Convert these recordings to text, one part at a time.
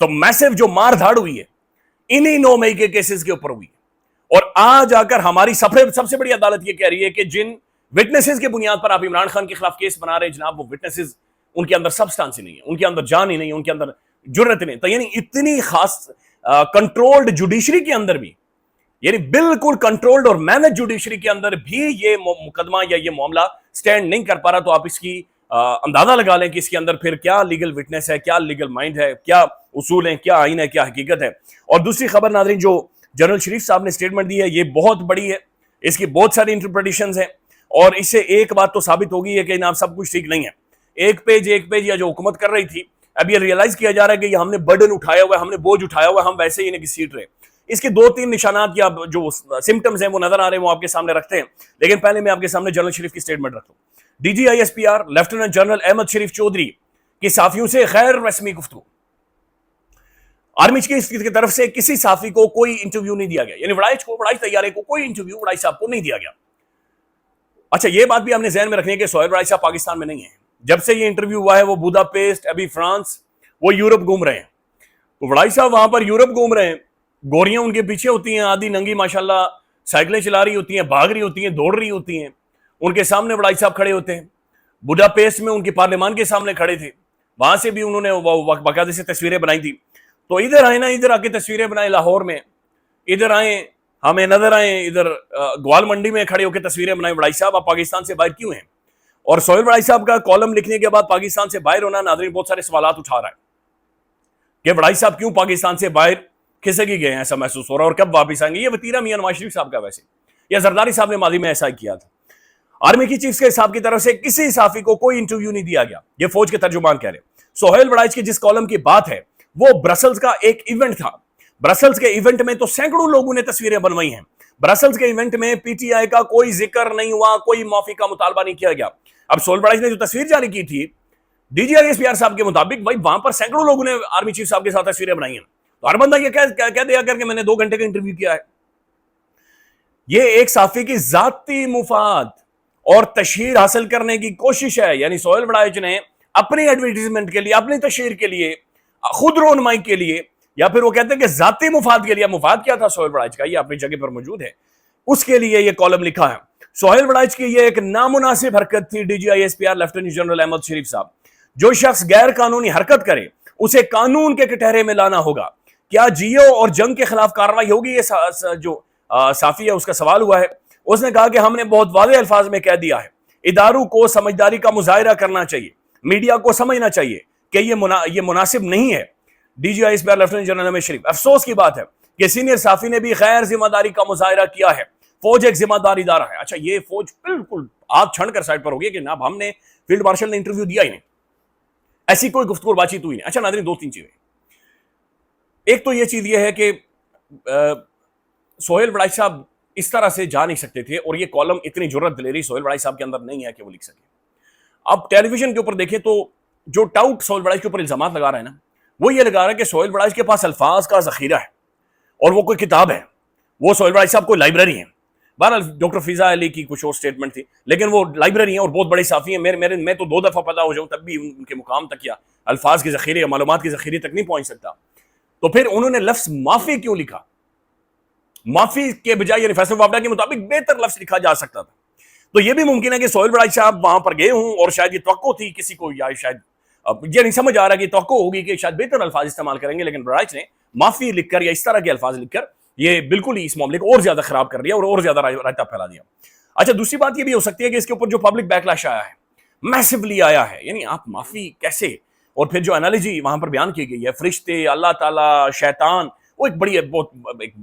تو میسو جو مار دھاڑ ہوئی ہے انہی 9 مئی کے کیسز کے اوپر ہوئی ہے، اور آج آ کر ہماری سب سے بڑی عدالت یہ کہہ رہی ہے کہ جن وٹنسز کے بنیاد پر آپ عمران خان کے خلاف کیس بنا رہے ہیں جناب، وہ وٹنسز ان کے اندر سبسٹانس ہی نہیں ہے، ان کے اندر جان ہی نہیں، ان کے اندر جرت نہیں، تو یعنی اتنی خاص کنٹرولڈ جوڈیشری کے اندر بھی، یعنی بالکل کنٹرولڈ اور مینج جوڈیشری کے اندر بھی یہ مقدمہ یا یہ معاملہ سٹینڈ نہیں کر پا رہا، تو آپ اس کی اندازہ لگا لیں کہ اس کے اندر پھر کیا لیگل وٹنس ہے، کیا لیگل مائنڈ ہے، کیا اصول ہیں، کیا آئین ہے، کیا حقیقت ہے۔ اور دوسری خبر ناظرین جو جنرل شریف صاحب نے سٹیٹمنٹ دی ہے، یہ بہت بڑی ہے، اس کی بہت ساری انٹرپریٹیشنز ہیں، اور اس سے ایک بات تو ثابت ہوگی ہے کہ جناب سب کچھ ٹھیک نہیں ہے۔ ایک پیج یا جو حکومت کر رہی تھی، اب یہ ریئلائز کیا جا رہا ہے کہ یہ ہم نے برڈن اٹھایا ہوا ہے، ہم نے بوجھ اٹھایا ہوا ہے، ہم ویسے ہی نہیں گھسیٹ رہے۔ اس کے 2-3 نشانات یا جو سمٹمز ہیں وہ نظر آ رہے ہیں، وہ آپ کے سامنے رکھتے ہیں، لیکن پہلے میں آپ کے سامنے جنرل شریف کی سٹیٹمنٹ رکھتا ہوں۔ D G I S P R lieutenant general Ahmad Sharif Chaudhry کی صحافیوں سے غیر رسمی گفتگو۔ آرمی چیف کی طرف سے کسی صحافی کو کوئی انٹرویو نہیں دیا گیا، یعنی وڑائچ طیارے کو کوئی انٹرویو وڑائچ صاحب کو نہیں دیا گیا۔ اچھا یہ بات بھی ہم نے ذہن میں رکھنی ہے کہ سہیل وڑائچ صاحب پاکستان میں نہیں ہیں، جب سے یہ انٹرویو ہوا ہے وہ بوداپیسٹ، ابھی فرانس، وہ یورپ گھوم رہے ہیں۔ تو وڑائچ صاحب وہاں پر یورپ گھوم رہے ہیں، گوریاں ان کے پیچھے ہوتی ہیں، آدھی ننگی ماشاءاللہ سائیکلیں چلا رہی ہوتی ہیں، بھاگ رہی ہوتی ہیں، دوڑ رہی ہوتی ہیں، ان کے سامنے وڑائچ صاحب کھڑے ہوتے ہیں۔ بوداپیسٹ میں ان کے پارلیمان کے سامنے کھڑے تھے، وہاں سے بھی انہوں نے باقاعدہ سے تصویریں بنائی تھی۔ تو ادھر آئے نا، ادھر آ کے تصویریں بنائے لاہور میں، ادھر آئے ہمیں نظر آئے، ادھر گوال منڈی میں کھڑے ہو کے تصویریں بنائے۔ وڑائچ صاحب آپ پاکستان سے باہر کیوں ہیں؟ اور سہیل وڑائچ صاحب کا کالم لکھنے کے بعد پاکستان سے باہر ہونا ناظرین بہت سارے سوالات اٹھا رہا ہے کہ وڑائچ صاحب کیوں پاکستان سے باہر کھسک گئے ہیں، ایسا محسوس ہو رہا ہے، اور کب واپس آئیں گے؟ یہ وتیرہ میاں نواز شریف صاحب کا ویسے، یا زرداری صاحب نے ماضی میں ایسا ہی کیا تھا۔ آرمی کی چیف کے صاحب کی طرف سے کسی صحافی کو کوئی انٹرویو نہیں دیا گیا، یہ فوج کے ترجمان کہہ رہے ہیں۔ سہیل وڑائچ کی جس کالم کی بات ہے وہ برسلز کا ایک ایونٹ تھا، برسلز کے ایونٹ میں تو سینکڑوں لوگوں نے تصویریں بنوائی ہیں، برسلز کے ایونٹ میں پی ٹی آئی کا کوئی ذکر نہیں ہوا، کوئی معافی کا مطالبہ نہیں کیا گیا۔ اب سہیل وڑائچ نے جو تصویر جاری کی تھی D G I S P R صاحب کے مطابق، بھائی وہاں پر سینکڑوں لوگوں نے آرمی چیف صاحب کے ساتھ تصویریں بنائی ہیں، تو ہر بندہ یہ کہہ دیا کر کہ میں نے 2 گھنٹے کا انٹرویو کیا ہے۔ یہ ایک صحافی کی ذاتی مفاد اور تشہیر حاصل کرنے کی کوشش ہے، یعنی سہیل وڑائچ نے اپنی ایڈورٹیزمنٹ کے لیے، اپنی تشہیر کے لیے، خود رونمائی کے لیے، یا پھر وہ کہتے ہیں کہ ذاتی مفاد کے لیے، مفاد کیا تھا سہیل وڑائچ کا، یہ اپنی جگہ پر موجود ہے، اس کے لیے یہ کالم لکھا ہے۔ سہیل وڑائچ کی یہ ایک نامناسب حرکت تھی، D G I S P R lieutenant general Ahmad Sharif صاحب۔ جو شخص غیر قانونی حرکت کرے اسے قانون کے کٹہرے میں لانا ہوگا۔ کیا جیو اور جنگ کے خلاف کارروائی ہوگی؟ یہ جو صحافی ہے اس کا سوال ہوا ہے۔ اس نے کہا کہ ہم نے بہت واضح الفاظ میں کہہ دیا ہے، اداروں کو سمجھداری کا مظاہرہ کرنا چاہیے، میڈیا کو سمجھنا چاہیے کہ یہ مناسب نہیں ہے۔ D G I S P R lieutenant general Ahmad Sharif, افسوس کی بات ہے کہ سینئر صحافی نے بھی غیر ذمہ داری کا مظاہرہ کیا ہے۔ فوج ایک ذمہ دار ادارہ ہے۔ اچھا یہ فوج بالکل آگ چھڑ کر سائڈ پر ہوگی کہ جناب ہم نے فیلڈ مارشل نے انٹرویو دیا ہی نہیں، ایسی کوئی گفتگو اور بات چیت ہوئی نہیں۔ اچھا ناظرین 2-3 چیزیں، ایک تو یہ چیز یہ ہے کہ سہیل وڑائچ صاحب اس طرح سے جا نہیں سکتے تھے، اور یہ کالم اتنی جرت دلیری سہیل وڑائچ صاحب کے اندر نہیں ہے کہ وہ لکھ سکے۔ اب ٹیلی ویژن کے اوپر دیکھیں تو جو ٹاؤٹ سہیل وڑائچ کے اوپر الزامات لگا رہا ہے نا، وہ یہ لگا رہا ہے کہ سہیل وڑائچ کے پاس الفاظ کا ذخیرہ ہے، اور وہ کوئی کتاب ہے، وہ سہیل وڑائچ صاحب کوئی لائبریری ہے۔ بہرحال ڈاکٹر فضا علی کی کچھ اور سٹیٹمنٹ تھی، لیکن وہ لائبریری ہیں اور بہت بڑے صحافی ہیں، میں تو 2 دفعہ پیدا ہو جاؤں تب بھی ان کے مقام تک یا الفاظ کے ذخیرے یا معلومات کے ذخیرے تک نہیں پہنچ سکتا۔ تو پھر انہوں نے لفظ معافی کیوں لکھا؟ معافی کے بجائے یعنی فیصل وابڈا کے مطابق بہتر لفظ لکھا جا سکتا تھا۔ تو یہ بھی ممکن ہے کہ سہیل وڑائچ صاحب وہاں پر گئے ہوں اور شاید یہ توقع تھی کسی کو، یا شاید یہ نہیں سمجھ آ رہا کہ توقع ہوگی کہ شاید بہتر الفاظ استعمال کریں گے، لیکن وڑائچ نے معافی لکھ کر یا اس طرح کے الفاظ لکھ کر یہ بالکل ہی اس معاملے کو اور زیادہ خراب کر دیا اور زیادہ رائتہ پھیلا دیا۔ اچھا دوسری بات یہ بھی ہو سکتی ہے کہ اس کے اوپر جو پبلک بیکلاش آیا ہے، میسیولی آیا ہے، یعنی آپ معافی کیسے، اور پھر جو انالوجی وہاں پر بیان کی گئی ہے، فرشتے، اللہ تعالیٰ، شیطان، وہ ایک بڑی بہت ایک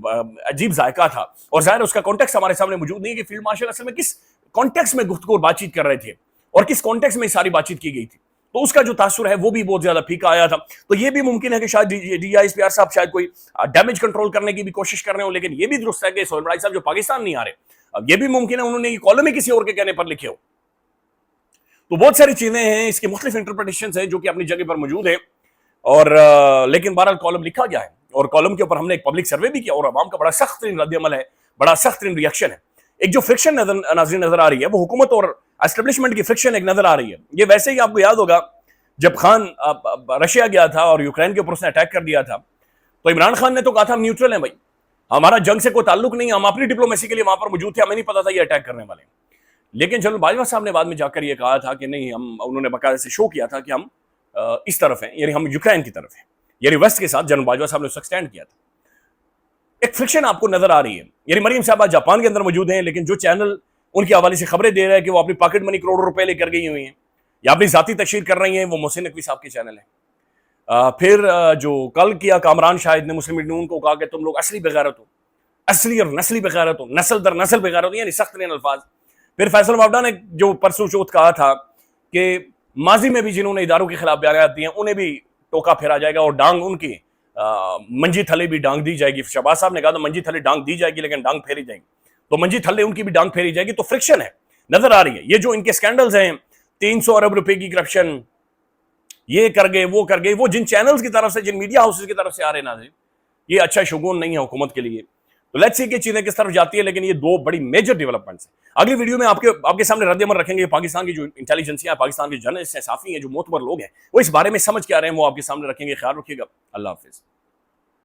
عجیب ذائقہ تھا، اور ظاہر اس کا کانٹیکس ہمارے سامنے موجود نہیں کہ فیلڈ مارشل اصل میں کس کانٹیکس میں گفتگو اور بات چیت کر رہے تھے اور کس کانٹیکس میں ساری بات چیت کی گئی تھی، تو اس کا جو تاثر ہے وہ بھی بہت زیادہ پھیکا آیا تھا۔ تو یہ بھی ممکن ہے کہ شاید D I S P R صاحب شاید کوئی ڈیمیج کنٹرول کرنے کی بھی کوشش کر رہے ہوں، لیکن یہ بھی درست ہے کہ سہیل وڑائچ صاحب جو پاکستان نہیں آ رہے، اب یہ بھی ممکن ہے انہوں نے یہ کالم ہی کسی اور کے کہنے پر لکھے ہو۔ تو بہت ساری چیزیں ہیں، اس کے مختلف انٹرپریٹیشنز ہیں جو کہ اپنی جگہ پر موجود ہیں، اور لیکن بہرحال کالم لکھا گیا ہے، اور کالم کے اوپر ہم نے ایک پبلک سروے بھی کیا، اور عوام کا بڑا سخت ترین رد عمل ہے، بڑا سخت ترین ریئیکشن ہے۔ ایک جو فرکشن ناظرین نظر آ رہی ہے وہ حکومت اور اسٹیبلشمنٹ کی فرکشن ایک نظر آ رہی ہے۔ یہ ویسے ہی آپ کو یاد ہوگا جب خان رشیا گیا تھا اور یوکرین کے اوپر اس نے اٹیک کر دیا تھا تو عمران خان نے تو کہا تھا ہم نیوٹرل ہیں بھائی، ہمارا جنگ سے کوئی تعلق نہیں ہے، ہم اپنی ڈپلومیسی کے لیے وہاں پر موجود تھے، ہمیں نہیں پتا تھا یہ اٹیک کرنے والے ہیں۔ لیکن جنرل باجوہ صاحب نے بعد میں جا کر یہ کہا تھا کہ نہیں، انہوں نے باقاعدہ سے شو کیا تھا کہ ہم اس طرف ہیں، یعنی ہم یوکرین کی طرف ہیں، یعنی ویسٹ کے ساتھ جنرل باجوہ صاحب نے اس وقت سٹینڈ کیا تھا۔ ایک فرکشن آپ کو نظر آ رہی ہے، یعنی مریم صاحبہ جاپان کے اندر موجود ہیں، لیکن جو چینل ان کے حوالے سے خبریں دے رہے ہیں کہ وہ اپنی پاکٹ منی کروڑوں روپے لے کر گئی ہوئی ہیں یا اپنی ذاتی تشہیر کر رہی ہیں، وہ محسن نقوی صاحب کے چینل ہیں۔ پھر جو کل کیا کامران شاہد نے مسلم لیگ نون کو کہا کہ تم لوگ اصلی بغیرت ہو، اصلی اور نسلی بغیرت ہو، نسل در نسل بغیرت ہو، یعنی سخت ترین الفاظ۔ پھر فیصل وابڈا نے جو پرسوں چوتھ کہا تھا کہ ماضی میں بھی جنہوں نے اداروں کے خلاف بیانات دیے ہیں انہیں بھی ٹوکا پھیرا جائے گا اور ڈانگ ان کی منجی تھلے بھی ڈانگ دی جائے گی۔ شہباز صاحب نے کہا تھا منجی تھلے ڈانگ دی جائے گی لیکن ڈانگ پھیری جائے گی، تو منجی تھلے ان کی بھی ڈانگ پھیری جائے گی۔ تو فرکشن ہے، نظر آ رہی ہے۔ یہ جو ان کے سکینڈلز ہیں، 300 ارب روپے کی کرپشن، یہ کر گئے وہ کر گئے، وہ جن چینلز کی طرف سے، جن میڈیا ہاؤسز کی طرف سے آ رہے ناظرین، یہ اچھا شگون نہیں ہے حکومت کے لیے۔ تو لیٹس سی کہ چیزیں کس طرف جاتی ہے، لیکن یہ دو بڑی میجر ڈیولپمنٹس ہیں۔ اگلی ویڈیو میں آپ کے سامنے رد عمل رکھیں گے، پاکستان کی جو انٹیلیجنسیاں، پاکستان کے جرنلسٹ ہیں، صحافی ہیں، جو معتبر لوگ ہیں، وہ اس بارے میں سمجھ کے آ رہے ہیں، وہ آپ کے سامنے رکھیں گے۔ خیال رکھیے گا، اللہ حافظ۔